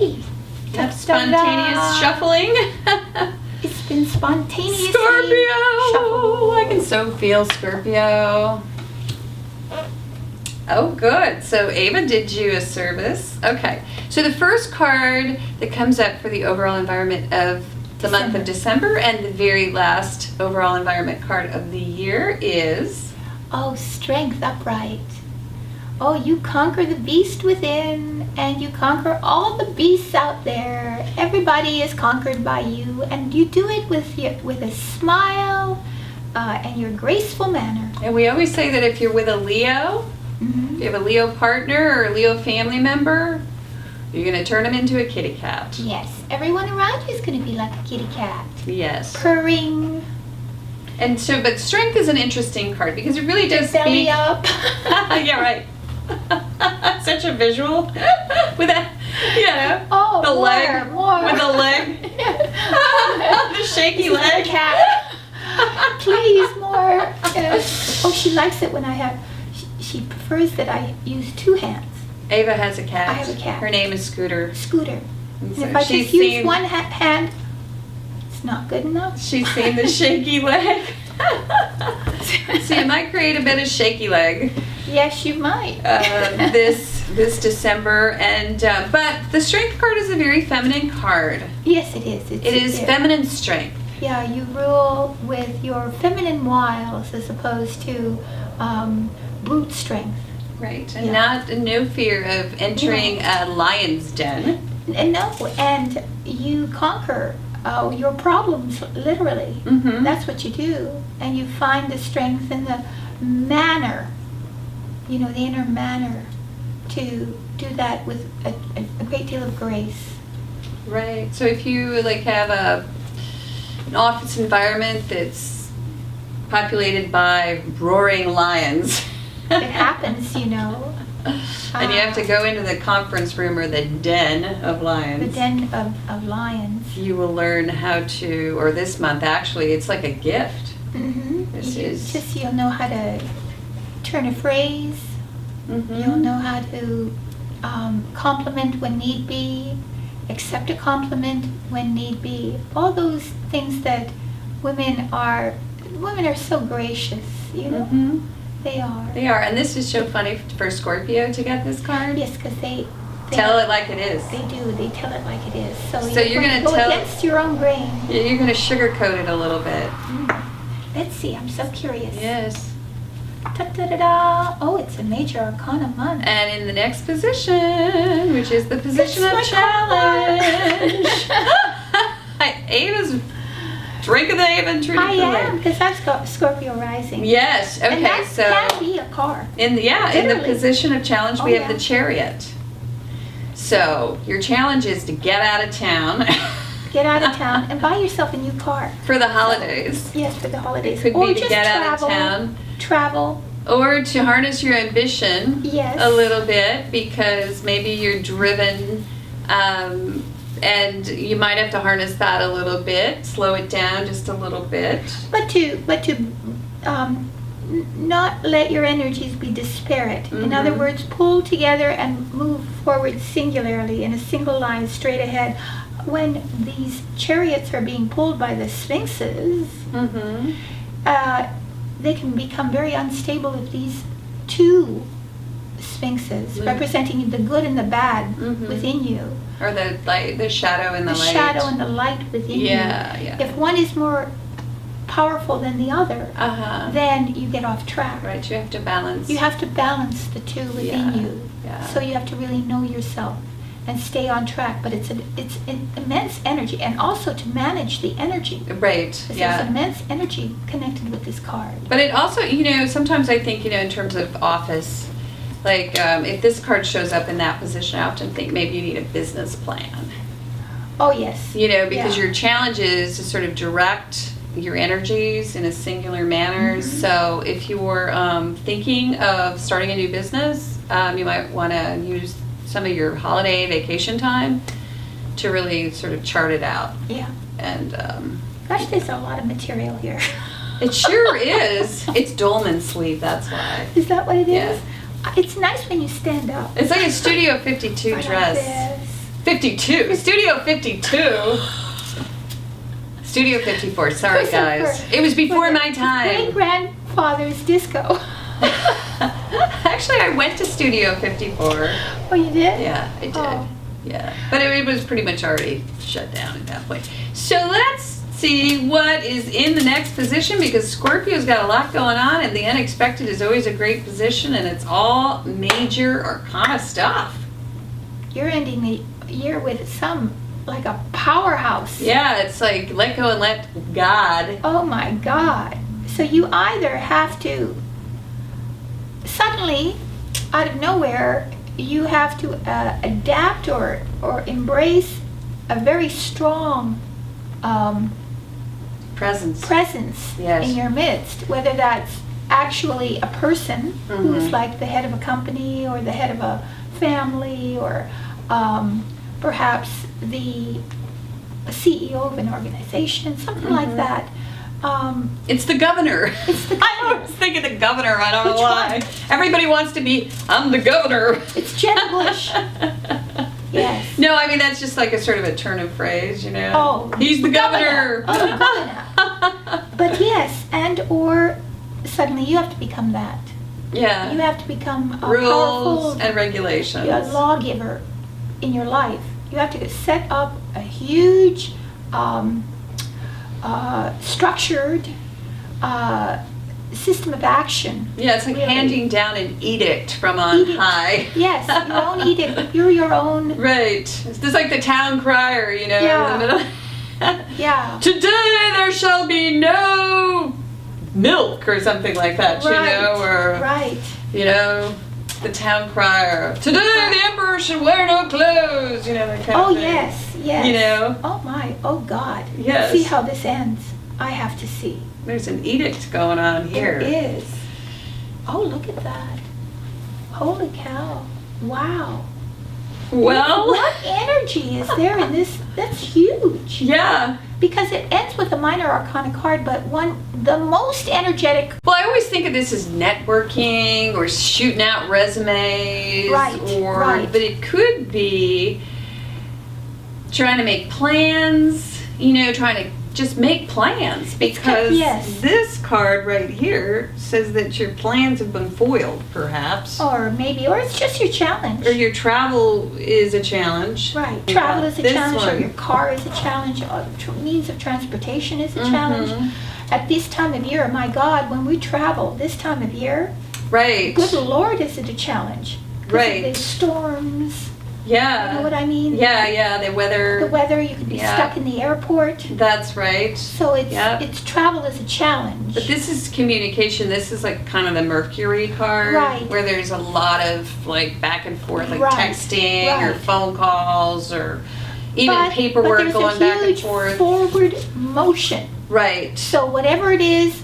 already. Yep, spontaneous shuffling. It's been spontaneous. Scorpio! Shuffle. I can so feel Scorpio. Oh, good. So Ava did you a service. Okay. So the first card that comes up for the overall environment of the month of December and the very last overall environment card of the year is... Oh, strength upright. Oh, you conquer the beast within, and you conquer all the beasts out there. Everybody is conquered by you, and you do it with a smile and your graceful manner. And we always say that if you're with a Leo, if you have a Leo partner or a Leo family member, you're going to turn them into a kitty cat. Yes, everyone around you is going to be like a kitty cat. Yes. Purring. And so, but strength is an interesting card because it really does speak. Belly up. Yeah, right. Such a visual with that, Oh, the more, leg, more. with the leg, the shaky This is leg. the cat. Please, more. Oh, she likes it when I have. She prefers that I use two hands. Ava has a cat. I have a cat. Her name is Scooter. Scooter. And And so if I she's just use seen, one hand, it's not good enough. she's seen the shaky leg. So you might create a bit of shaky leg Yes, you might. this December, and but the strength card is a very feminine card. Yes, it is. It is feminine strength. Yeah, you rule with your feminine wiles as opposed to brute strength. Right, and Yeah. no fear of entering a lion's den. And no, and you conquer your problems literally. Mm-hmm. That's what you do, and you find the strength in the manner, the inner manner, to do that with a great deal of grace. Right. So if you have an office environment that's populated by roaring lions, It happens, and you have to go into the conference room or the den of lions. The den of lions. You will learn how to, or this month actually, it's like a gift. Mm-hmm. This You'll know how to turn a phrase. Mm-hmm. You'll know how to compliment when need be, accept a compliment when need be. All those things that women are so gracious, Mm-hmm. They are. They are, and this is so funny for Scorpio to get this card. Yes, because they Tell it like it is. They do. They tell it like it is. So you're going to go against your own grain. You're going to sugarcoat it a little bit. Let's see. I'm so curious. Yes. Da-da-da-da. Oh, it's a major arcana month. And in the next position, which is the position of my challenge. Ava's drinking the Ava and Trudy I Kool-Aid. am, because I've got Scorpio rising. Yes. Okay. And that So can be a car. in the Literally. position of challenge, we Oh, have yeah. the chariot. So your challenge is to get out of town. Get out of town and buy yourself a new car. For the holidays. Yes, for the holidays. Could or be to just get travel, out of town. Travel. Or to harness your ambition Yes. a little bit, because maybe you're driven, and you might have to harness that a little bit, slow it down just a little bit. But to not let your energies be disparate. In other Mhm. words, pull together and move forward singularly in a single line straight ahead. When these chariots are being pulled by the sphinxes, Mm-hmm. they can become very unstable if these two sphinxes, Mm. representing the good and the bad Mhm. within you, Or the light, the shadow and the light. shadow and the light within Yeah, you. yeah. If one is more powerful than the other, Uh-huh. then you get off track. Right, you have to balance. You have to balance the two within Yeah, you. yeah. So you have to really know yourself and stay on track. But it's an immense energy, and also to manage the energy. Right, There's yeah. immense energy connected with this card. But it also, sometimes I think, in terms of office, like if this card shows up in that position, I often think maybe you need a business plan. Oh yes. Because Yeah. your challenge is to sort of direct your energies in a singular manner. Mm-hmm. So if you're thinking of starting a new business, you might want to use some of your holiday vacation time to really sort of chart it out. Yeah. And Gosh, there's a lot of material here. it sure is. It's dolman sleep, that's why. Is that what it is? Yeah. It's nice when you stand up. It's like a Studio 52 Like dress. this. 52. Studio 52. Studio 54. Sorry, guys. It was before my time. Great-grandfather's disco. Actually, I went to Studio 54. Oh, you did? Yeah, I did. Oh. Yeah. But it was pretty much already shut down at that point. So let's see what is in the next position, because Scorpio's got a lot going on, and the unexpected is always a great position, and it's all major arcana stuff. You're ending the year with like a powerhouse. Yeah, it's like let go and let God. Oh my God. So you either have to, suddenly, out of nowhere, you have to adapt or embrace a very strong presence Yes. in your midst, whether that's actually a person who's Mhm. like the head of a company or the head of a family, or perhaps the CEO of an organization, something like that. It's the governor. It's the I governor. was thinking the governor. I don't know Which why. one? Everybody wants to be, I'm the governor. It's Jeb Bush. Yes. No, I mean, that's just like a sort of a turn of phrase, you know? Oh, He's the governor. Oh, the governor. But yes, and or suddenly you have to become that. Yeah. You have to become a Rules powerful and regulations. a lawgiver in your life. You have to set up a huge, structured system of action. Yeah, it's like Really. handing down an edict from on Edict. high. Yes, your own edict. You're your own. Right. It's just like the town crier, you know, Yeah. in the middle. Yeah. Today there shall be no milk or something like that, you know, or, Right. you know, the town crier. Today the emperor should wear no clothes, you know, that kind Oh of thing. yes, yes. You know? Oh my. Oh God. Yes. See how this ends. I have to see. There's an edict going on here. There is. Oh, look at that. Holy cow. Wow. Well, What energy is there in this? That's huge. yeah. Because it ends with a minor arcana card, but the most energetic. Well, I always think of this as networking or shooting out resumes. Right, right. But it could be trying to make plans, you know, trying to just make plans, because yes. this card right here says that your plans have been foiled, perhaps. Or it's just your challenge. Or your travel is a challenge. Right. You Travel got is a this challenge, or one. your car is a challenge, or means of transportation is a challenge. At this time of year, my God, when we travel this time of year, Right. good Lord, is it a challenge? 'Cause Right. of the storms, Yeah. you know what I mean? Yeah, the weather. The weather, you could be Yeah. stuck in the airport. That's right. So Yep. it's travel is a challenge. But this is communication. This is like kind of the Mercury card, Right. where there's a lot of like back and forth, like Right, texting or right. phone calls or even but paperwork there's going a back and huge forth. forward motion. Right. So whatever it is,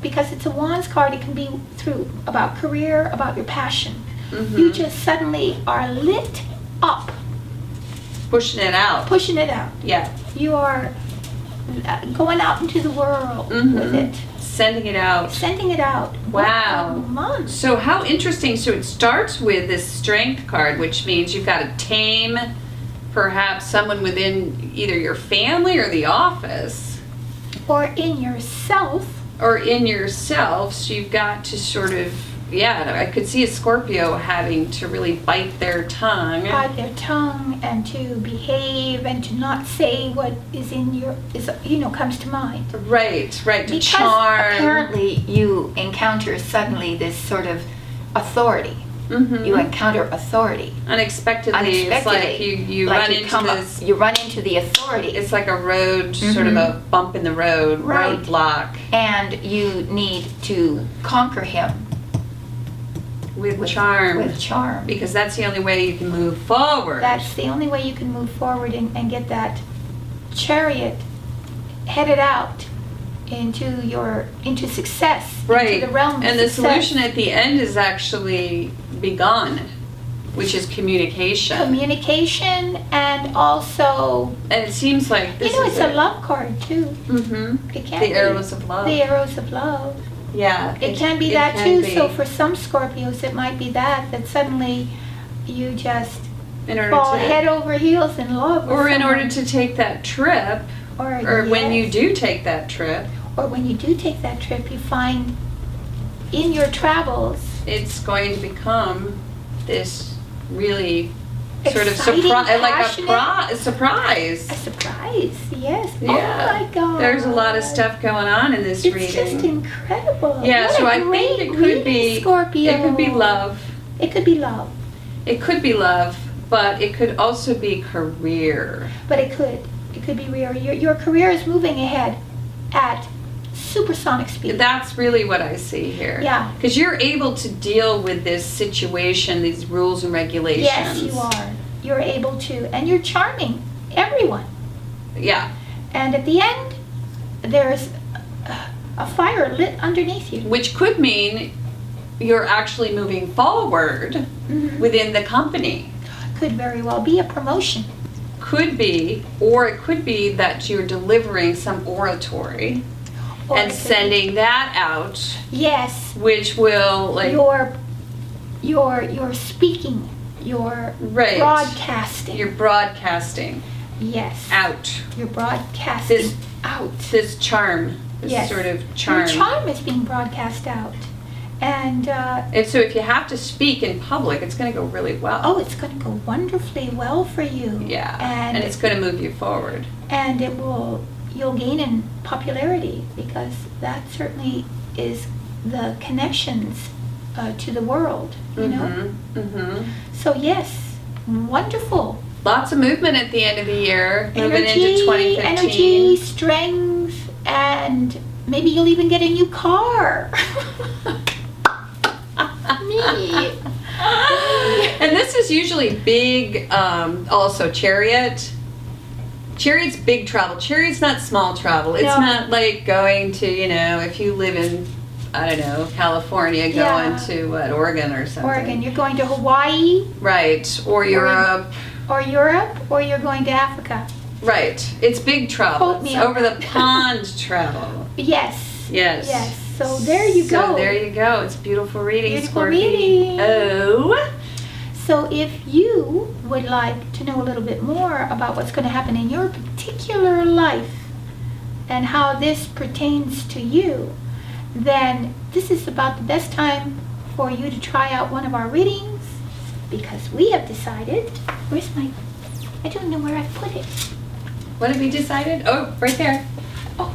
because it's a Wands card, it can be through about career, about your passion. Mhm. You just suddenly are lit up, Pushing it out. pushing it out. Yeah. You are going out into the world with Mhm. it, Sending it out. sending it out. Wow. What a month. So how interesting. So it starts with this strength card, which means you've got to tame perhaps someone within either your family or the office. Or in yourself. Or in yourself, so you've got to sort of, yeah, I could see a Scorpio having to really bite their tongue. Bite their tongue and to behave and to not say what is comes to mind. Right, to Because charm. apparently you encounter suddenly this sort of authority. Mhm. You encounter authority. Unexpectedly, it's like you like run you into come up- this, You run into the authority. it's like a road, sort of Mhm. a bump in the road, Right. roadblock. And you need to conquer him With charm. with charm. Because that's the only way you can move forward. That's the only way you can move forward and get that chariot headed out into success, right. into the realm of And the success. solution at the end is actually begun, which is communication. Communication, and also, And it seems like this it's is a love card too. Mm-hmm. It can The be. arrows of love. The arrows of love. Yeah. It can be that can too. be. So for some Scorpios, it might be that suddenly you just in order fall to head over heels in love with or in order someone. to take that trip, or when you yes. do take that trip, Or when you do take that trip, you find in your travels it's going to become this really sort of exciting, passionate- surprise. a surprise. Yes. Yeah. Oh my God. There's a lot of stuff going on in this It's reading. just incredible. Yeah, What so a I think great it could reading, be Scorpio. It could be love. It could be love, It could be love, but it could also be career. but it could be real. Your career is moving ahead at supersonic speed. That's really what I see here. Yeah. Because you're able to deal with this situation, these rules and regulations. Yes, you are. You're able to, and you're charming everyone. Yeah. And at the end, there's a fire lit underneath you. Which could mean you're actually moving forward Mhm. within the company. Could very well be a promotion. Could be, or it could be that you're delivering some oratory Or and it could sending that out, be- Yes, which will like you're speaking, you're Right. broadcasting. you're broadcasting Yes. out You're broadcasting This- out. this charm, this Yes. sort of charm. Your charm is being broadcast out. And, And so if you have to speak in public, it's going to go really well. oh, it's going to go wonderfully well for you. Yeah, And, and it's going to move you forward. and you'll gain in popularity, because that certainly is the connections to the world, you know? Mm-hmm. So yes, wonderful. Lots of movement at the end of the year, moving into Energy, 2015. strength, and maybe you'll even get a new car. Me. And this is usually big, also chariot. Chariot's big travel. Chariot's not small travel. It's No. not like going to, if you live in, I don't know, California, going Yeah. to Oregon or something. Oregon, you're going to Hawaii Right, or Europe. or Europe, or you're going to Africa. Right, it's big travel. Quote me It's on over the pond travel. Yes. Yes. Yes. So there you go. So there you go. It's beautiful reading, Beautiful Scorpio. reading. Oh. So if you would like to know a little bit more about what's going to happen in your particular life and how this pertains to you, then this is about the best time for you to try out one of our readings, because we have decided, I don't know where I put it. What have you decided? Oh, right there. Oh,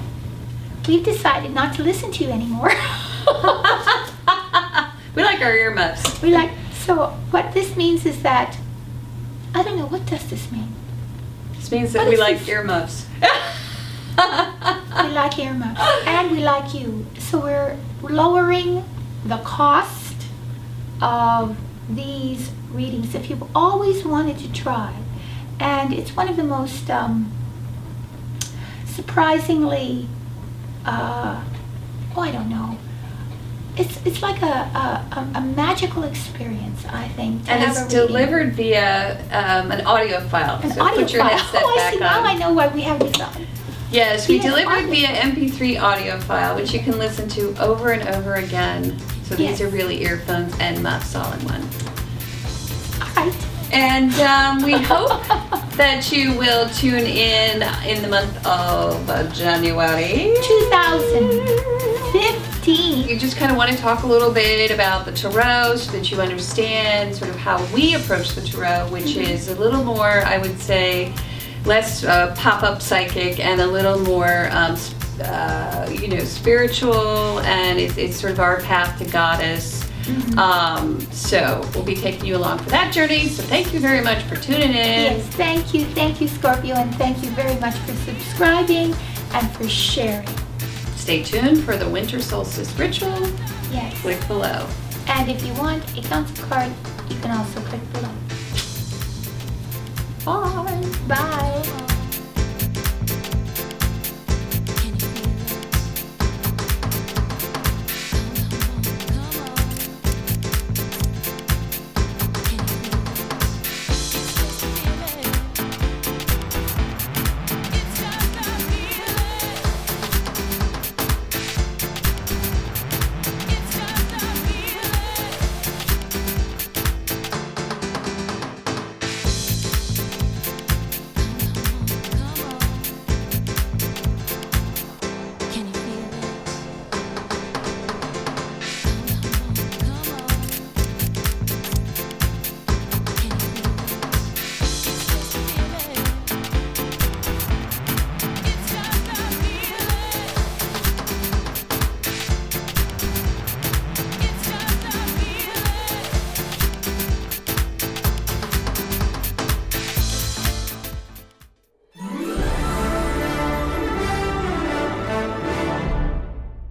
we've decided not to listen to you anymore. We like our earmuffs. So what this means is that, I don't know, what does this mean? This means that What we is like this? earmuffs. We like earmuffs, and we like you. So we're lowering the cost of these readings if you've always wanted to try. And it's one of the most surprisingly, I don't know. It's like a magical experience, I think. to And have it's a reading. delivered via an audio file. An So audio put your file. headset Oh, I back see. Now on. I know why we have this on. Yes, we Yes, delivered audio. via MP3 audio file, which you can listen to over and over again. So these Yes. are really earphones and muffs all in one. All right. And we hope that you will tune in the month of January. 2015. You just kind of want to talk a little bit about the tarot so that you understand sort of how we approach the tarot, which is a little more, I would say, less pop-up psychic and a little more, spiritual, and it's sort of our path to goddess. So we'll be taking you along for that journey. So thank you very much for tuning in. Yes, thank you, Scorpio, and thank you very much for subscribing and for sharing. Stay tuned for the winter solstice ritual. Yes. Click below. And if you want a council card, you can also click below. Bye. Bye.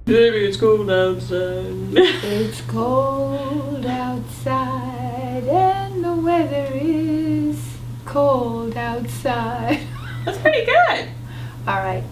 Baby, it's cold outside. It's cold outside and the weather is cold outside. That's pretty good. All right.